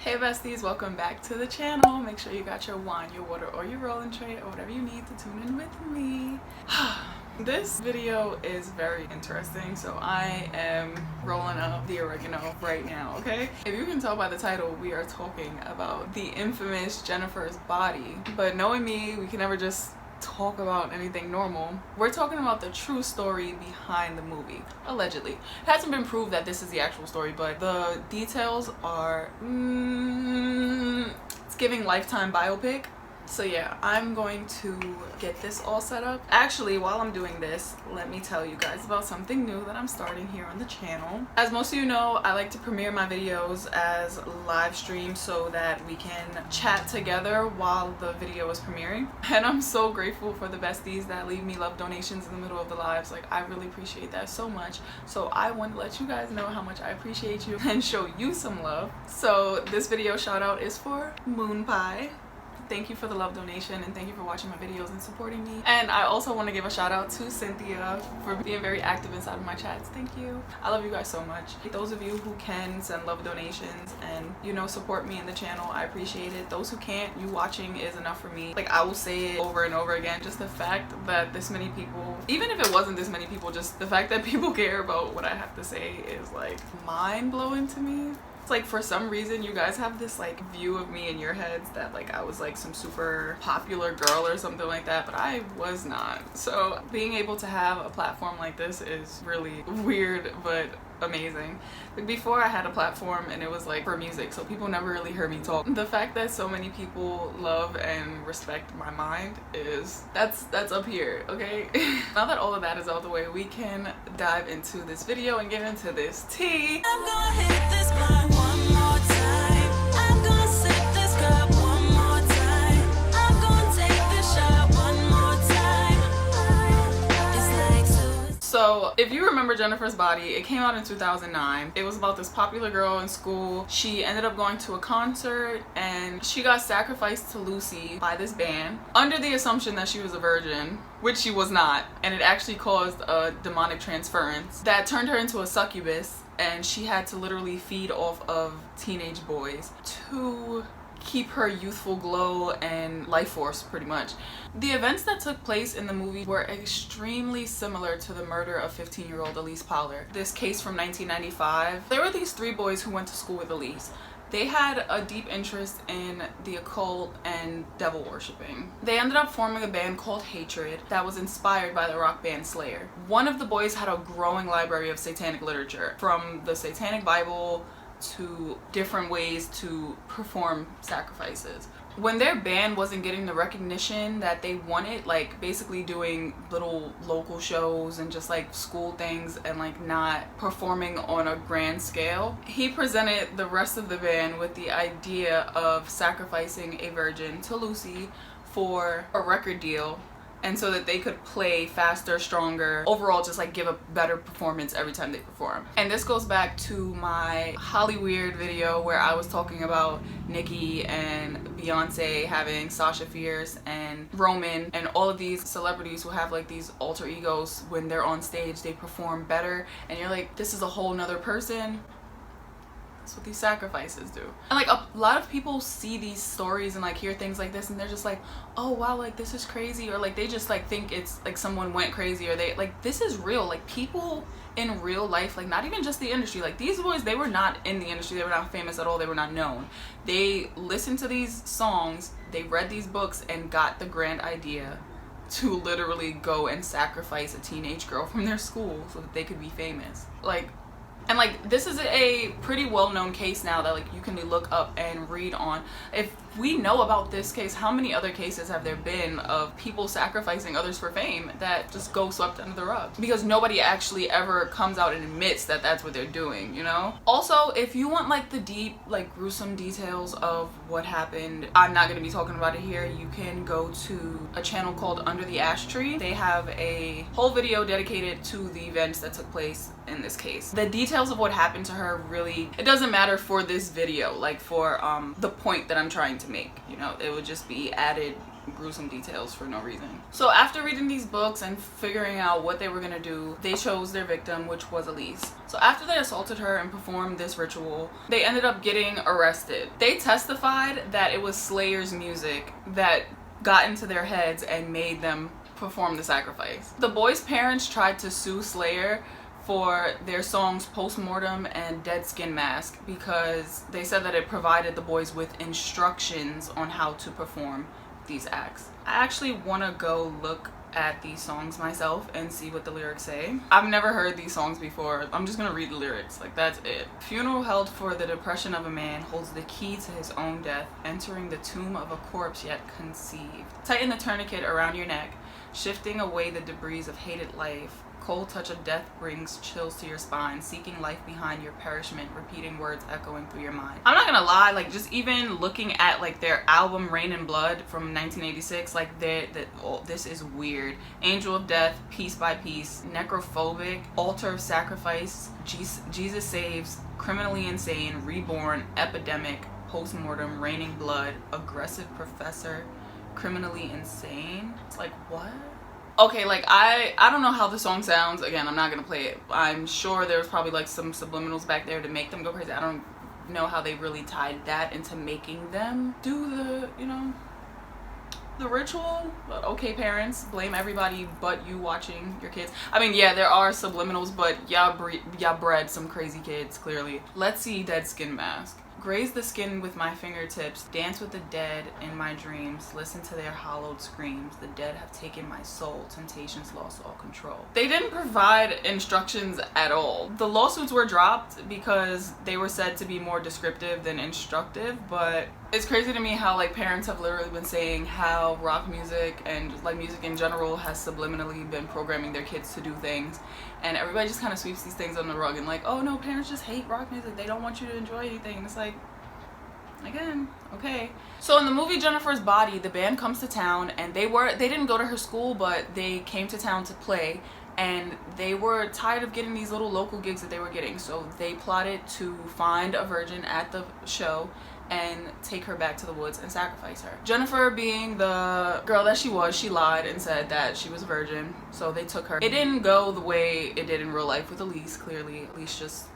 Hey besties, welcome back to the channel. Make sure you got your wine, your water, or your rolling tray, or whatever you need to tune in with me. This video is very interesting, so I am rolling up the oregano right now, okay? If you can tell by the title, we are talking about the infamous Jennifer's body. But knowing me, we can never just talk about anything normal. We're talking about the true story behind the movie, allegedly. It hasn't been proved that this is the actual story, but the details are it's giving Lifetime biopic. So yeah, I'm going to get this all set up. Actually, while I'm doing this, let me tell you guys about something new that I'm starting here on the channel. As most of you know, I like to premiere my videos as live streams so that we can chat together while the video is premiering. And I'm so grateful for the besties that leave me love donations in the middle of the lives. Like, I really appreciate that so much. So I want to let you guys know how much I appreciate you and show you some love. So this video shout out is for Moon Pie. Thank you for the love donation and thank you for watching my videos and supporting me. And I also want to give a shout out to Cynthia for being very active inside of my chats. Thank you. I love you guys so much. Those of you who can send love donations and, you know, support me in the channel, I appreciate it. Those who can't, you watching is enough for me. Like, I will say it over and over again, just the fact that this many people, even if it wasn't this many people, just the fact that people care about what I have to say is like mind-blowing to me. It's like, for some reason you guys have this like view of me in your heads that like I was like some super popular girl or something like that, but I was not. So being able to have a platform like this is really weird but amazing. Like, before I had a platform and it was like for music, so people never really heard me talk. The fact that so many people love and respect my mind is that's up here, okay? Now that all of that is out the way, we can dive into this video and get into this tea. I'm gonna hit this blunt one more time. I'm gonna sip this cup one more time. I'm gonna take this shot one more time. It's like so if you remember Jennifer's Body, it came out in 2009. It was about this popular girl in school. She ended up going to a concert and she got sacrificed to Lucy by this band under the assumption that she was a virgin, which she was not, and it actually caused a demonic transference that turned her into a succubus, and she had to literally feed off of teenage boys to keep her youthful glow and life force, pretty much. The events that took place in the movie were extremely similar to the murder of 15-year-old Elyse Pahler. This case from 1995. There were these three boys who went to school with Elyse. They had a deep interest in the occult and devil worshipping. They ended up forming a band called Hatred that was inspired by the rock band Slayer. One of the boys had a growing library of satanic literature, from the Satanic Bible to different ways to perform sacrifices. When their band wasn't getting the recognition that they wanted, like basically doing little local shows and just like school things and like not performing on a grand scale, he presented the rest of the band with the idea of sacrificing a virgin to Lucy for a record deal, and so that they could play faster, stronger, overall just like give a better performance every time they perform. And this goes back to my Hollyweird video where I was talking about Nicki and Beyonce having Sasha Fierce and Roman and all of these celebrities who have like these alter egos. When they're on stage, they perform better, and you're like, this is a whole nother person. That's what these sacrifices do. And like a lot of people see these stories and like hear things like this and they're just like, oh wow, like this is crazy, or like they just like think it's like someone went crazy, or they like, this is real. Like, people in real life, like not even just the industry, like these boys, they were not in the industry, they were not famous at all, they were not known. They listened to these songs, they read these books, and got the grand idea to literally go and sacrifice a teenage girl from their school so that they could be famous. Like, and like, this is a pretty well-known case now that like you can look up and read on. If we know about this case, how many other cases have there been of people sacrificing others for fame that just go swept under the rug? Because nobody actually ever comes out and admits that that's what they're doing, you know? Also, if you want like the deep, like gruesome details of what happened, I'm not gonna be talking about it here. You can go to a channel called Under the Ash Tree. They have a whole video dedicated to the events that took place in this case. The details of what happened to her, really, it doesn't matter for this video, like for the point that I'm trying to make, you know. It would just be added gruesome details for no reason. So after reading these books and figuring out what they were gonna do, they chose their victim, which was Elyse. So after they assaulted her and performed this ritual, they ended up getting arrested. They testified that it was Slayer's music that got into their heads and made them perform the sacrifice. The boys' parents tried to sue Slayer for their songs Postmortem and Dead Skin Mask because they said that it provided the boys with instructions on how to perform these acts. I actually want to go look at these songs myself and see what the lyrics say. I've never heard these songs before. I'm just gonna read the lyrics, like that's it. Funeral held for the depression of a man holds the key to his own death, entering the tomb of a corpse yet conceived. Tighten the tourniquet around your neck, shifting away the debris of hated life. Cold touch of death brings chills to your spine, seeking life behind your perishment, repeating words echoing through your mind. I'm not gonna lie, like just even looking at like their album Rain and Blood from 1986, like this is weird. Angel of Death, Piece by Piece, Necrophobic, Altar of Sacrifice, Jesus Saves, Criminally Insane, Reborn, Epidemic, Postmortem, Raining Blood, Aggressive Professor, Criminally Insane. It's like, what? Okay, like I don't know how the song sounds. Again, I'm not gonna play it. I'm sure there's probably like some subliminals back there to make them go crazy. I don't know how they really tied that into making them do the, you know, the ritual. But okay, parents, blame everybody but you watching your kids. I mean, yeah, there are subliminals, but y'all bred some crazy kids, clearly. Let's see Dead Skin Mask. Graze the skin with my fingertips, dance with the dead in my dreams, listen to their hollowed screams. The dead have taken my soul, temptations lost all control. They didn't provide instructions at all. The lawsuits were dropped because they were said to be more descriptive than instructive, but it's crazy to me how like parents have literally been saying how rock music and just like music in general has subliminally been programming their kids to do things, and everybody just kind of sweeps these things under the rug and like, oh no, parents just hate rock music, they don't want you to enjoy anything. And it's like, again, okay. So in the movie Jennifer's Body, the band comes to town and they didn't go to her school, but they came to town to play, and they were tired of getting these little local gigs that they were getting, so they plotted to find a virgin at the show and take her back to the woods and sacrifice her. Jennifer, being the girl that she was, she lied and said that she was a virgin, so they took her. It didn't go the way it did in real life with Elyse, clearly. Elyse just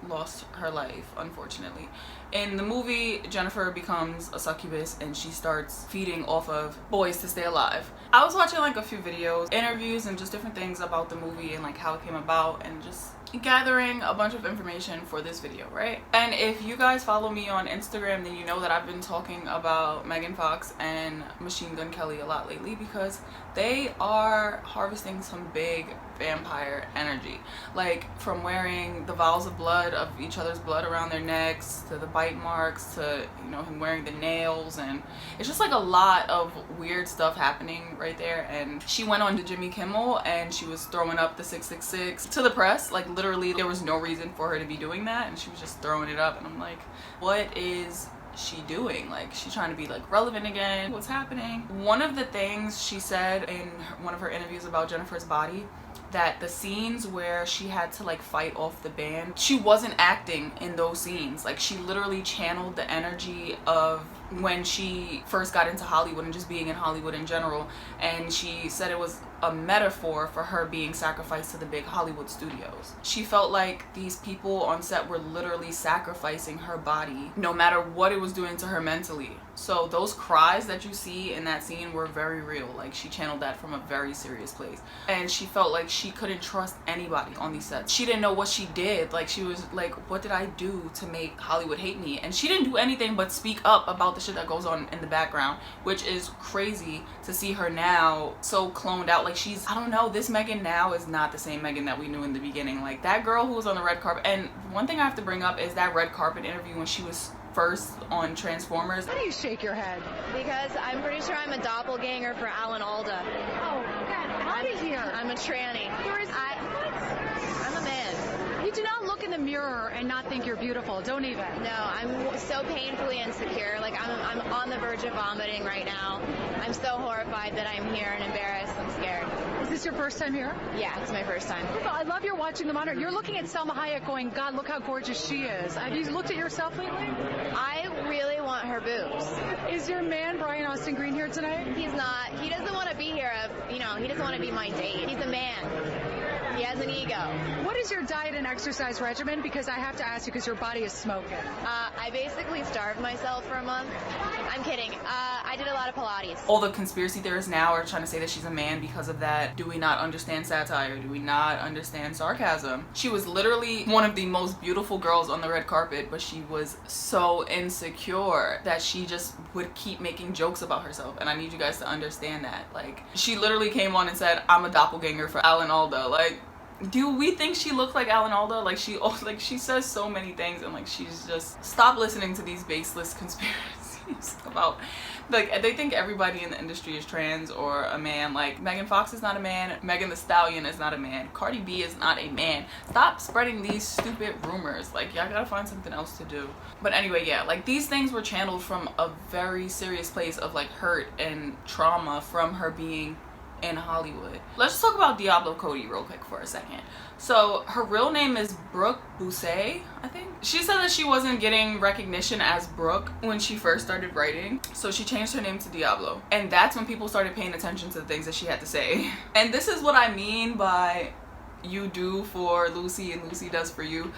lost her life, unfortunately. In the movie, Jennifer becomes a succubus and she starts feeding off of boys to stay alive. I was watching like a few videos, interviews, and just different things about the movie and like how it came about, and just gathering a bunch of information for this video, right? And if you guys follow me on Instagram, then you know that I've been talking about Megan Fox and Machine Gun Kelly a lot lately because they are harvesting some big vampire energy, like from wearing the vials of blood of each other's blood around their necks, to the bite marks, to, you know, him wearing the nails, and it's just like a lot of weird stuff happening right there. And she went on to Jimmy Kimmel and she was throwing up the 666 to the press, like literally there was no reason for her to be doing that, and she was just throwing it up, and I'm like, what is she doing? Like, she's trying to be like relevant again. What's happening? One of the things she said in one of her interviews about Jennifer's Body, that the scenes where she had to like fight off the band, she wasn't acting in those scenes. Like, she literally channeled the energy of when she first got into Hollywood and just being in Hollywood in general, and she said it was a metaphor for her being sacrificed to the big Hollywood studios. She felt like these people on set were literally sacrificing her body no matter what it was doing to her mentally. So those cries that you see in that scene were very real. Like, she channeled that from a very serious place, and she felt like she couldn't trust anybody on these sets. She didn't know what she did. Like, she was like, what did I do to make Hollywood hate me? And she didn't do anything but speak up about the shit that goes on in the background, which is crazy to see her now so cloned out. Like, she's, I don't know, this Megan now is not the same Megan that we knew in the beginning. Like, that girl who was on the red carpet, and one thing I have to bring up is that red carpet interview when she was first on Transformers. How do you shake your head? Because I'm pretty sure I'm a doppelganger for Alan Alda. Oh, get out of here. I'm a tranny. I'm a man. You do not look in the mirror and not think you're beautiful. Don't even. No, I'm so painfully insecure. Like, I'm on the verge of vomiting right now. I'm so horrified that I'm here and embarrassed. I'm scared. Is this your first time here? Yeah, it's my first time. I love you're watching the monitor. You're looking at Selma Hayek going, God, look how gorgeous she is. Have you looked at yourself lately? I really want her her boobs. Is your man Brian Austin Green here tonight? He's not. He doesn't want to be here. He doesn't want to be my date. He's a man. He has an ego. What is your diet and exercise regimen? Because I have to ask you because your body is smoking. I basically starved myself for a month. I'm kidding. I did a lot of Pilates. All the conspiracy theorists now are trying to say that she's a man because of that. Do we not understand satire? Do we not understand sarcasm? She was literally one of the most beautiful girls on the red carpet, but she was so insecure that she just would keep making jokes about herself. And I need you guys to understand that. Like, she literally came on and said, I'm a doppelganger for Alan Alda. Like, do we think she looked like Alan Alda? Like, she says so many things, and like, she's just, stop listening to these baseless conspiracies about, like, they think everybody in the industry is trans or a man. Like, Megan Fox is not a man, Megan Thee Stallion is not a man, Cardi B is not a man. Stop spreading these stupid rumors. Like, y'all gotta find something else to do. But anyway, yeah, like, these things were channeled from a very serious place of like hurt and trauma from her being in Hollywood. Let's just talk about Diablo Cody real quick for a second. So her real name is Brooke Busey, I think. She said that she wasn't getting recognition as Brooke when she first started writing, so she changed her name to Diablo. And that's when people started paying attention to the things that she had to say. And this is what I mean by you do for Lucy and Lucy does for you.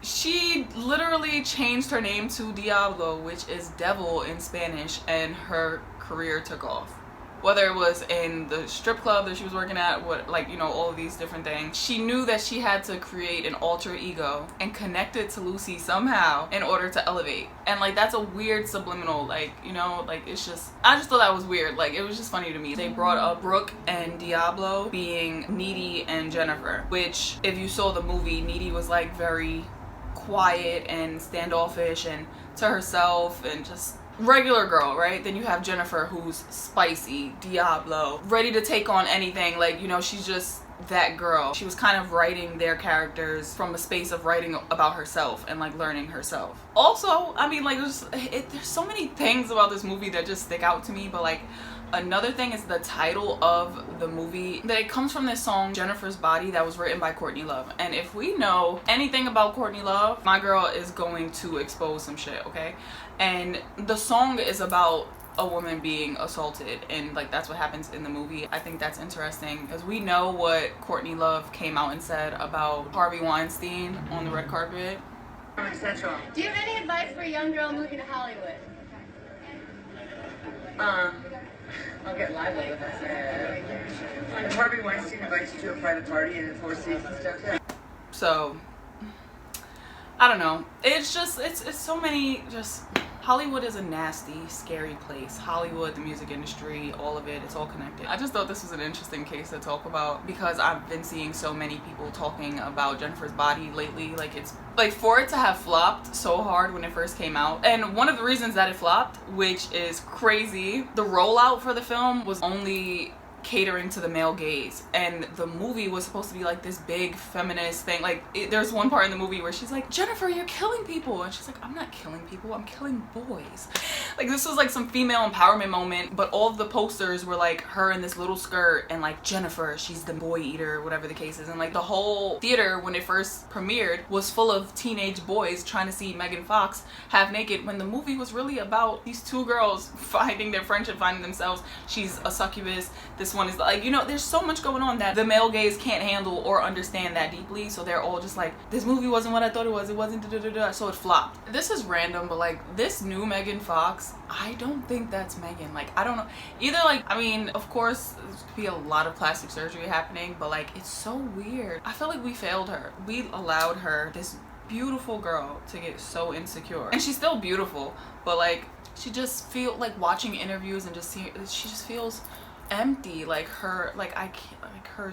She literally changed her name to Diablo, which is devil in Spanish, and her career took off. Whether it was in the strip club that she was working at, all of these different things. She knew that she had to create an alter ego and connect it to Lucy somehow in order to elevate. And like, that's a weird subliminal, it's just, I just thought that was weird. Like, it was just funny to me. They brought up Brooke and Diablo being Needy and Jennifer, which if you saw the movie, Needy was like very quiet and standoffish and to herself and just regular girl, right? Then you have Jennifer, who's spicy, Diablo, ready to take on anything. Like, she's just that girl. She was kind of writing their characters from a space of writing about herself and like learning herself. Also, I mean, like, there's so many things about this movie that just stick out to me, but like, another thing is the title of the movie, that it comes from this song Jennifer's Body that was written by Courtney Love. And if we know anything about Courtney Love, my girl is going to expose some shit, okay? And the song is about a woman being assaulted, and like, that's what happens in the movie. I think that's interesting because we know what Courtney Love came out and said about Harvey Weinstein on the red carpet. Do you have any advice for a young girl moving to Hollywood? I'll get lively with us. If Harvey Weinstein invites you to a private party and Four Seasons stuff. So, I don't know. It's just, it's so many, just, Hollywood is a nasty, scary place. Hollywood, the music industry, all of it, it's all connected. I just thought this was an interesting case to talk about because I've been seeing so many people talking about Jennifer's Body lately. Like, it's like, for it to have flopped so hard when it first came out. And one of the reasons that it flopped, which is crazy, the rollout for the film was only catering to the male gaze, and the movie was supposed to be like this big feminist thing. Like, there's one part in the movie where she's like, Jennifer, you're killing people, and she's like, I'm not killing people, I'm killing boys. Like, this was like some female empowerment moment, but all of the posters were like her in this little skirt and like, Jennifer, she's the boy eater, whatever the case is. And like, the whole theater when it first premiered was full of teenage boys trying to see Megan Fox half naked, when the movie was really about these two girls finding their friendship, finding themselves. She's a succubus, this one is like, there's so much going on that the male gaze can't handle or understand that deeply, so they're all just like, this movie wasn't what I thought it was, it wasn't da-da-da-da, so it flopped. This is random, but like, this new Megan Fox, I don't think that's Megan. Like, I don't know either. Like, I mean, of course there's gonna be a lot of plastic surgery happening, but like, it's so weird. I feel like we failed her. We allowed her, this beautiful girl, to get so insecure, and she's still beautiful, but like, she just feel like, watching interviews and just seeing, she just feels empty. Like, her, like, I can't, like, her,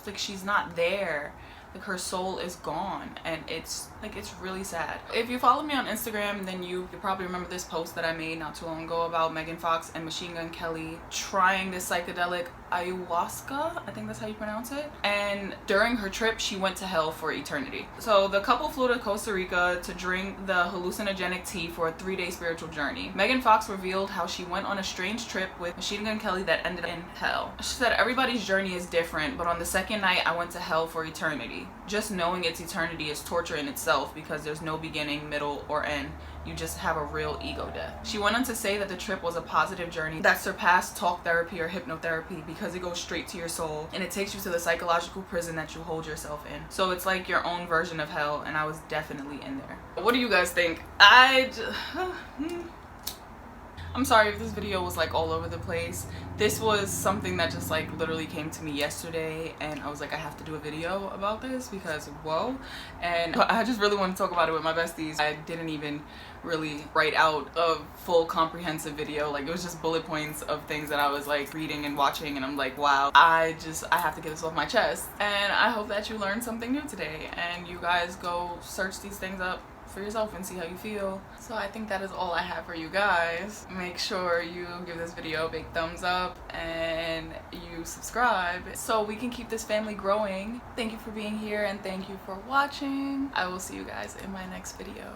like, she's not there. Like, her soul is gone, and it's like, it's really sad. If you follow me on Instagram, then you probably remember this post that I made not too long ago about Megan Fox and Machine Gun Kelly trying this psychedelic ayahuasca, I think that's how you pronounce it, and during her trip she went to hell for eternity. So the couple flew to Costa Rica to drink the hallucinogenic tea for a 3-day spiritual journey. Megan Fox revealed how she went on a strange trip with Machine Gun Kelly that ended in hell. She said, everybody's journey is different, but on the second night I went to hell for eternity. Just knowing it's eternity is torture in itself because there's no beginning, middle, or end. you just have a real ego death. She went on to say that the trip was a positive journey that surpassed talk therapy or hypnotherapy because it goes straight to your soul and it takes you to the psychological prison that you hold yourself in. So it's like your own version of hell, and I was definitely in there. What do you guys think? I'm sorry if this video was like all over the place. This was something that just like literally came to me yesterday, and I was like, I have to do a video about this because whoa. And I just really want to talk about it with my besties. I didn't even really write out a full comprehensive video. Like, it was just bullet points of things that I was like reading and watching, and I'm like, wow, I have to get this off my chest. And I hope that you learned something new today and you guys go search these things up for yourself and see how you feel. So I think that is all I have for you guys. Make sure you give this video a big thumbs up and you subscribe so we can keep this family growing. Thank you for being here and thank you for watching. I will see you guys in my next video.